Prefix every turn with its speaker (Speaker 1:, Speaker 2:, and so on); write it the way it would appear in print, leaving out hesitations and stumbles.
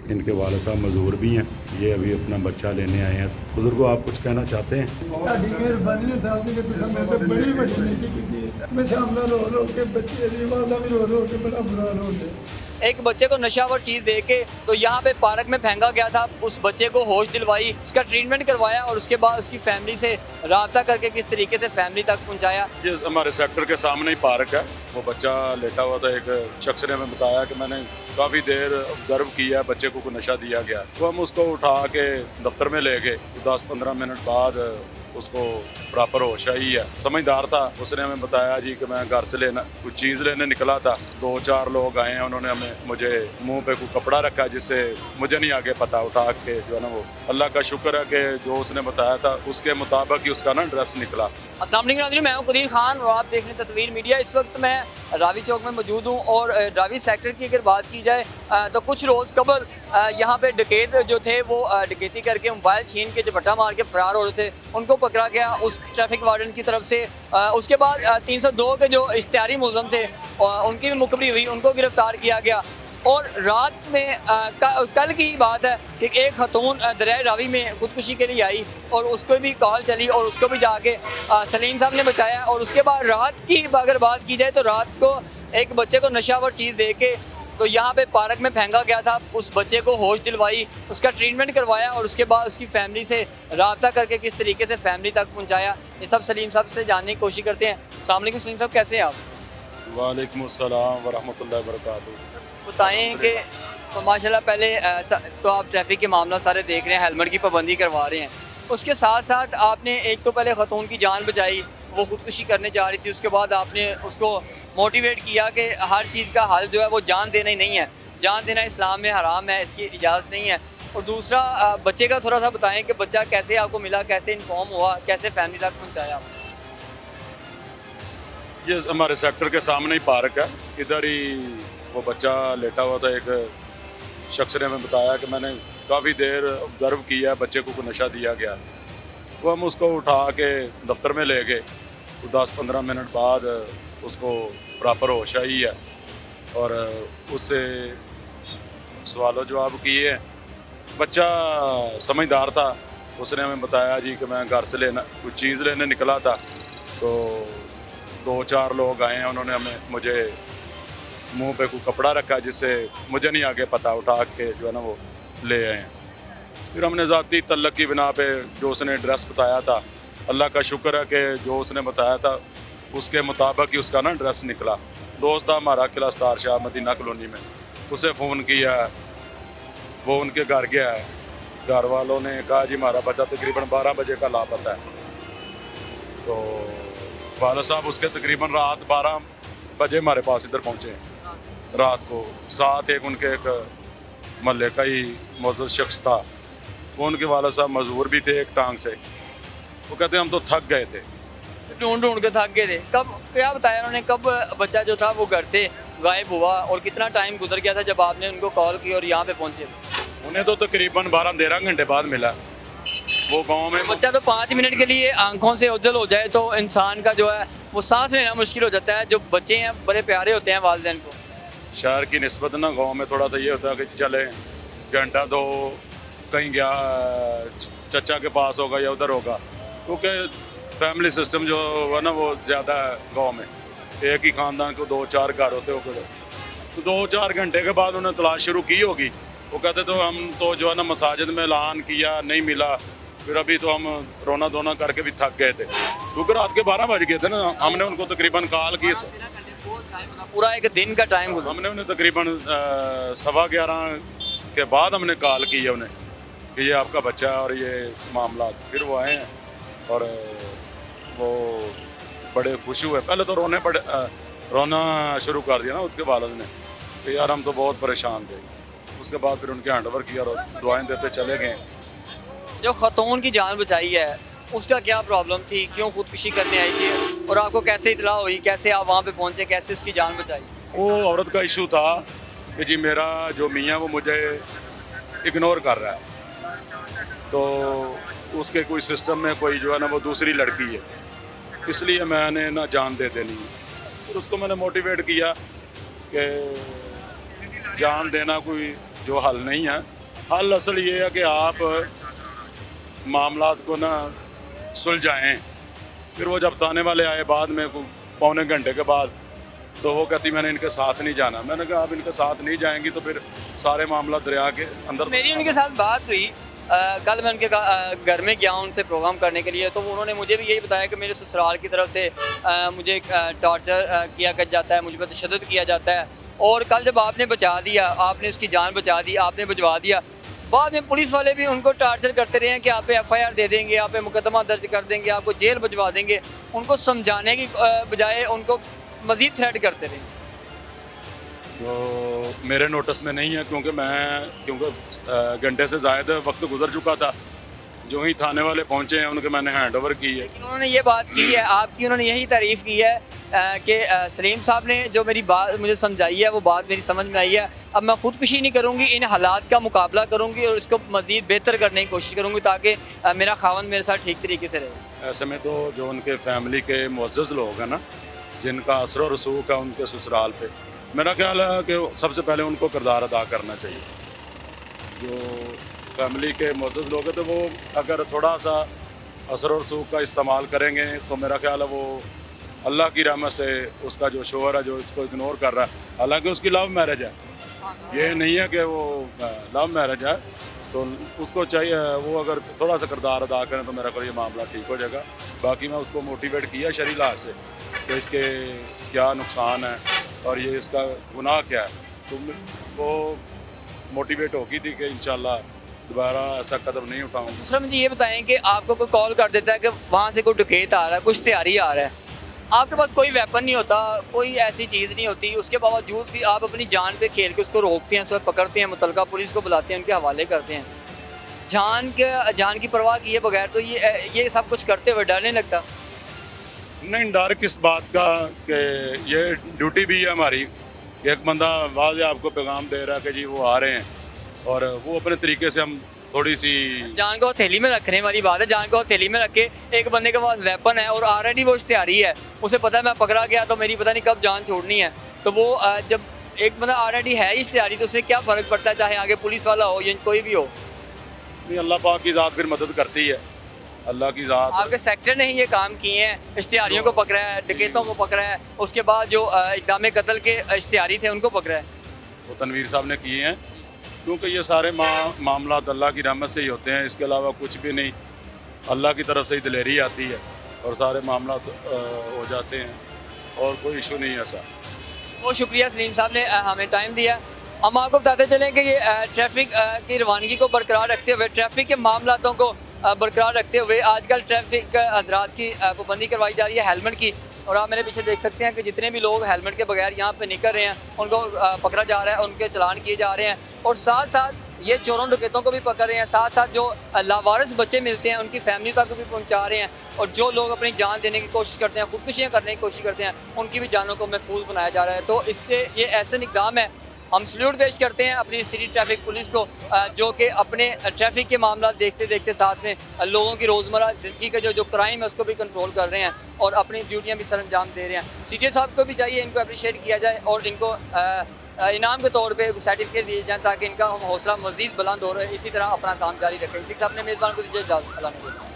Speaker 1: इनके वाले साहब मजदूर भी हैं, ये अभी अपना बच्चा लेने आए हैं। बुजुर्गो, आप कुछ कहना चाहते हैं?
Speaker 2: ਤੁਹਾਡੀ ਮਿਹਰਬਾਨੀ ਹੈ ਸਾਹਿਬ ਜੀ ਕਿ ਤੁਸੀਂ ਮੇਰੇ ਤੇ ਬੜੀ ਵੱਡੀ ਨੇਕੀ ਕੀਤੀ ਹੈ। ਮੈਂ ਸ਼ਾਮ ਨਾਲ ਰੋ ਕੇ ਬੱਚੇ ਦੀ ਮਾਂ ਦਾ ਵੀ ਰੋ ਕੇ बड़ा बुरा हाल हो गया।
Speaker 3: एक बच्चे को नशावर चीज़ दे के तो यहाँ पे पार्क में फेंका गया था। उस बच्चे को होश दिलवाई, उसका ट्रीटमेंट करवाया और उसके बाद उसकी फैमिली से राब्ता करके किस तरीके से फैमिली तक पहुँचाया।
Speaker 1: ये हमारे सेक्टर के सामने ही पार्क है। वो बच्चा लेटा हुआ था, एक शख्स ने हमें बताया कि मैंने काफ़ी देर ऑब्जर्व किया, बच्चे को नशा दिया गया। तो हम उसको उठा के दफ्तर में ले गए। 10-15 मिनट बाद उसको प्रॉपर होश आई है, समझदार था। उसने हमें बताया जी कि मैं घर से लेना कुछ चीज़ लेने निकला था। 2-4 लोग आए हैं, उन्होंने मुझे मुंह पे कोई कपड़ा रखा जिससे मुझे नहीं आगे पता। उठा के जो है ना, वो अल्लाह का शुक्र है कि जो उसने बताया था उसके मुताबिक ही उसका ना ड्रेस निकला।
Speaker 3: अस्सलाम वालेकुम नाज़रीन, मैं हूं कदीर खान और आप देख रहे हैं तस्वीर मीडिया। इस वक्त मैं रावी चौक में मौजूद हूं और रावी सेक्टर की अगर बात की जाए तो कुछ रोज़ कबल यहाँ पे डकैत जो थे वो डकैती करके मोबाइल छीन के झपट्टा मार के फ़रार हो रहे थे, उनको पकड़ा गया उस ट्रैफिक वार्डन की तरफ से। उसके बाद 302 के जो इश्तिहारी मुलज़म थे उनकी भी मुकबरी हुई, उनको गिरफ़्तार किया गया। और रात में कल की बात है कि एक खतून दरिया रावी में खुदकुशी के लिए आई और उसको भी कॉल चली और उसको भी जाके सलीम साहब ने बचाया। और उसके बाद रात की अगर बात की जाए तो रात को एक बच्चे को नशावर चीज़ दे के तो यहाँ पे पार्क में फेंका गया था। उस बच्चे को होश दिलवाई, उसका ट्रीटमेंट करवाया और उसके बाद उसकी फैमिली से राब्ता करके किस तरीके से फैमिली तक पहुँचाया, ये सब सलीम साहब से जानने की कोशिश करते हैं। अस्सलाम वालेकुम सलीम साहब, कैसे हैं आप?
Speaker 1: वालेकुम अस्सलाम वरहमतुल्लाहि वबरकातुहू।
Speaker 3: बताएं कि तो माशाल्लाह पहले तो आप ट्रैफिक के मामला सारे देख रहे हैं, हेलमेट की पाबंदी करवा रहे हैं। उसके साथ साथ आपने एक तो पहले खतून की जान बचाई, वो खुदकुशी करने जा रही थी। उसके बाद आपने उसको मोटिवेट किया कि हर चीज़ का हल जो है वो जान देना ही नहीं है, जान देना इस्लाम में हराम है, इसकी इजाज़त नहीं है। और दूसरा बच्चे का थोड़ा सा बताएं कि बच्चा कैसे आपको मिला, कैसे इन्फॉर्म हुआ, कैसे फैमिली तक पहुँचाया?
Speaker 1: ये हमारे सेक्टर के सामने ही पार्क है, इधर ही वो बच्चा लेटा हुआ था। एक शख्स ने हमें बताया कि मैंने काफ़ी देर ऑब्जर्व किया, बच्चे को नशा दिया गया। तो हम उसको उठा के दफ्तर में ले गए। तो 10-15 मिनट बाद उसको प्रॉपर होश आई है और उससे सवाल जवाब किए। बच्चा समझदार था। उसने हमें बताया जी कि मैं घर से लेना कुछ चीज़ लेने निकला था। तो 2-4 लोग आए हैं, उन्होंने मुझे मुंह पे कोई कपड़ा रखा जिससे मुझे नहीं आगे पता। उठा के जो है ना वो ले आए हैं। फिर हमने ज़ाती तल्लक की बिना पे जो उसने एड्रेस बताया था, अल्लाह का शुक्र है कि जो उसने बताया था उसके मुताबिक ही उसका ना एड्रेस निकला। दोस्त था हमारा किला स्टार शाह मदीना कॉलोनी में, उसे फ़ोन किया, वो उनके घर गया है। घर वालों ने कहा जी हमारा बच्चा तकरीबन 12 बजे का लापता है। तो वाला साहब उसके तकरीबन रात 12 बजे हमारे पास इधर पहुँचे रात को। साथ उनके एक महल्ले का ही मौजूद शख्स था, वो उनके वाला साहब मजदूर भी थे एक टांग से। वो कहते हम तो थक गए थे,
Speaker 3: ढूंढ ढूंढ के थक गए थे। कब, क्या बताया उन्होंने, कब बच्चा जो था वो घर से गायब हुआ और कितना टाइम गुजर गया था जब आपने उनको कॉल की और यहाँ पे पहुँचे?
Speaker 1: उन्हें तो तकरीबन 12-13 घंटे बाद मिला। वो गांव में
Speaker 3: बच्चा तो 5 मिनट के लिए आंखों से ओझल हो जाए तो इंसान का जो है वो सांस लेना मुश्किल हो जाता है। जो बच्चे हैं बड़े प्यारे होते हैं वालिदैन को।
Speaker 1: शहर की निस्बत ना गांव में थोड़ा सा ये होता है कि चले घंटा दो कहीं गया, चचा के पास होगा या उधर होगा, क्योंकि फैमिली सिस्टम जो है ना वो ज़्यादा है गाँव में। एक ही ख़ानदान को 2-4 घर होते हो, तो 2-4 घंटे के बाद उन्होंने तलाश शुरू की होगी। वो कहते तो हम तो जो है ना मसाजिद में ऐलान किया, नहीं मिला। फिर अभी तो हम रोना धोना करके भी थक गए थे, क्योंकि रात के 12 बज गए थे ना। हमने उनको तकरीबन कॉल की,
Speaker 3: पूरा एक दिन का टाइम गुजरा।
Speaker 1: हमने उन्हें तकरीबन 11:15 के बाद हमने कॉल की है उन्हें कि ये आपका बच्चा है और ये मामला। फिर वो आए हैं और वो बड़े खुश हुए। पहले तो रोना शुरू कर दिया ना उसके वालिद ने कि यार हम तो बहुत परेशान थे। उसके बाद फिर उनके हैंड ओवर किया और दुआएं देते चले गए।
Speaker 3: जो खतून की जान बचाई है उसका क्या प्रॉब्लम थी, क्यों खुदकुशी करने आई थी और आपको कैसे इतला हुई, कैसे आप वहाँ पे पहुँचे, कैसे उसकी जान बचाई?
Speaker 1: वो औरत का इशू था कि जी मेरा जो मियाँ वो मुझे इग्नोर कर रहा है, तो उसके कोई सिस्टम में कोई जो है ना वो दूसरी लड़की है, इसलिए मैंने ना जान दे देनी है। फिर उसको मैंने मोटिवेट किया कि जान देना कोई जो हल नहीं है, हल असल ये है कि आप मामलात को ना सुलझाएं। फिर वो जब थाने वाले आए बाद में पौने घंटे के बाद, तो वो कहती मैंने इनके साथ नहीं जाना। मैंने कहा आप इनके साथ नहीं जाएंगी तो फिर सारे मामला दरिया के अंदर।
Speaker 3: मेरी उनके साथ बात हुई, कल मैं उनके घर में गया उनसे प्रोग्राम करने के लिए, तो उन्होंने मुझे भी यही बताया कि मेरे ससुराल की तरफ से मुझे टॉर्चर किया जाता है, मुझ पर तशद्दुद किया जाता है। और कल जब आपने बचा दिया, आपने उसकी जान बचा दी, आपने भिजवा दिया, बाद में पुलिस वाले भी उनको टार्चर करते रहे हैं कि आप पे FIR दे देंगे, आप पे मुकदमा दर्ज कर देंगे, आपको जेल भिजवा देंगे। उनको समझाने की बजाय उनको मज़ीद थ्रेट करते रहे।
Speaker 1: तो मेरे नोटिस में नहीं है, क्योंकि घंटे से ज़्यादा वक्त गुजर चुका था। जो ही थाने वाले पहुंचे हैं उनके मैंने हैंड ओवर की है।
Speaker 3: लेकिन उन्होंने ये बात की है आपकी, उन्होंने यही तारीफ़ की है कि सलीम साहब ने जो मेरी बात मुझे समझाई है वो बात मेरी समझ में आई है। अब मैं खुदकुशी नहीं करूँगी, इन हालात का मुकाबला करूँगी और इसको मज़ीद बेहतर करने की कोशिश करूँगी ताकि मेरा खावंद मेरे साथ ठीक तरीके से रहे।
Speaker 1: ऐसे में तो जो उनके फैमिली के मुअज़्ज़ज़ लोग हैं ना, जिनका असर और रसूख है उनके ससुराल पे, मेरा ख्याल है कि सबसे पहले उनको किरदार अदा करना चाहिए। जो फैमिली के मुअज़्ज़ज़ लोग हैं तो वो अगर थोड़ा सा असर और रसूख का इस्तेमाल करेंगे तो मेरा ख्याल है वो अल्लाह की रहमत से उसका जो शोहर है जो इसको इग्नोर कर रहा है, हालांकि उसकी लव मैरिज है, ये नहीं है कि वो लव मैरिज है, तो उसको चाहिए वो अगर थोड़ा सा किरदार अदा करें तो मेरा ख्याल ये मामला ठीक हो जाएगा। बाकी मैं उसको मोटिवेट किया शरई लिहाज से कि इसके क्या नुकसान है और ये इसका गुनाह क्या है, तो वो मोटिवेट होगी थी कि इंशाल्लाह दोबारा ऐसा कदम नहीं उठाऊंगा।
Speaker 3: दूसरा मुझे ये बताएं कि आपको कोई कॉल कर देता है कि वहाँ से कोई डकैत आ रहा है, कुछ तैयारी आ रहा है, आपके पास कोई वेपन नहीं होता, कोई ऐसी चीज़ नहीं होती, उसके बावजूद भी आप अपनी जान पे खेल के उसको रोकते हैं, उसको पकड़ते हैं, मुतलका पुलिस को बुलाते हैं, उनके हवाले करते हैं। जान की परवाह किए बगैर तो ये सब कुछ करते हुए डर नहीं लगता?
Speaker 1: नहीं, डर किस बात का कि ये ड्यूटी भी है हमारी कि एक बंदा वाज़े आपको पैगाम दे रहा है कि जी वो आ रहे हैं और वो अपने तरीके से हम थोड़ी सी
Speaker 3: जान को हथेली में रखने वाली बात है। जान को हथेली में रख के एक बंदे के पास वेपन है और ऑलरेडी वो इश्तिहारी है, उसे पता है मैं पकड़ा गया तो मेरी पता नहीं कब जान छोड़नी है, तो वो जब एक बंदा ऑलरेडी है इश्तिहारी तो उसे क्या फ़र्क पड़ता है चाहे आगे पुलिस वाला हो या कोई भी हो।
Speaker 1: नहीं, अल्लाह पाक की ज़ात फिर मदद करती है, अल्लाह की ज़ात।
Speaker 3: आपके सेक्टर ने ही ये काम किए हैं, इश्तिहारियों को पकड़ा है, डकैतों को पकड़ा है, उसके बाद जो इक़दाम कत्ल के इश्तिहारी थे उनको पकड़ा है,
Speaker 1: वो तनवीर साहब ने किए हैं, क्योंकि ये सारे मामला अल्लाह की रहमत से ही होते हैं, इसके अलावा कुछ भी नहीं, अल्लाह की तरफ से ही दिलेरी आती है और सारे मामला हो जाते हैं और कोई इशू नहीं है ऐसा।
Speaker 3: बहुत शुक्रिया सलीम साहब ने हमें टाइम दिया। हम आपको बताते चलें कि ये ट्रैफिक की रवानगी को बरकरार रखते हुए, ट्रैफिक के मामलों को बरकरार रखते हुए आजकल ट्रैफिक हदरात की पाबंदी करवाई जा रही है हेलमेट की। और आप मेरे पीछे देख सकते हैं कि जितने भी लोग हेलमेट के बगैर यहाँ पे निकल रहे हैं उनको पकड़ा जा रहा है, उनके चलान किए जा रहे हैं और साथ साथ ये चोरों डकैतों को भी पकड़ रहे हैं, साथ साथ जो लावारिस बच्चे मिलते हैं उनकी फैमिली तक भी पहुँचा रहे हैं और जो लोग अपनी जान देने की कोशिश करते हैं, खुदकुशियाँ करने की कोशिश करते हैं, उनकी भी जानों को महफूज बनाया जा रहा है। तो इससे ये ऐसे इक़दाम है, हम सल्यूट पेश करते हैं अपनी सिटी ट्रैफिक पुलिस को जो कि अपने ट्रैफिक के मामला देखते देखते साथ में लोगों की रोज़मर्रा ज़िंदगी का जो क्राइम है उसको भी कंट्रोल कर रहे हैं और अपनी ड्यूटियां भी सर अंजाम दे रहे हैं। सीटी साहब को भी चाहिए इनको अप्रिशिएट किया जाए और इनको इनाम के तौर पे सर्टिफिकेट दिए जाए ताकि इनका हौसला मज़ीद बुलंद हो रहा है, इसी तरह अपना काम जारी रखें। सीटी साहब ने मेज़बान को दीजिए इजाज़त।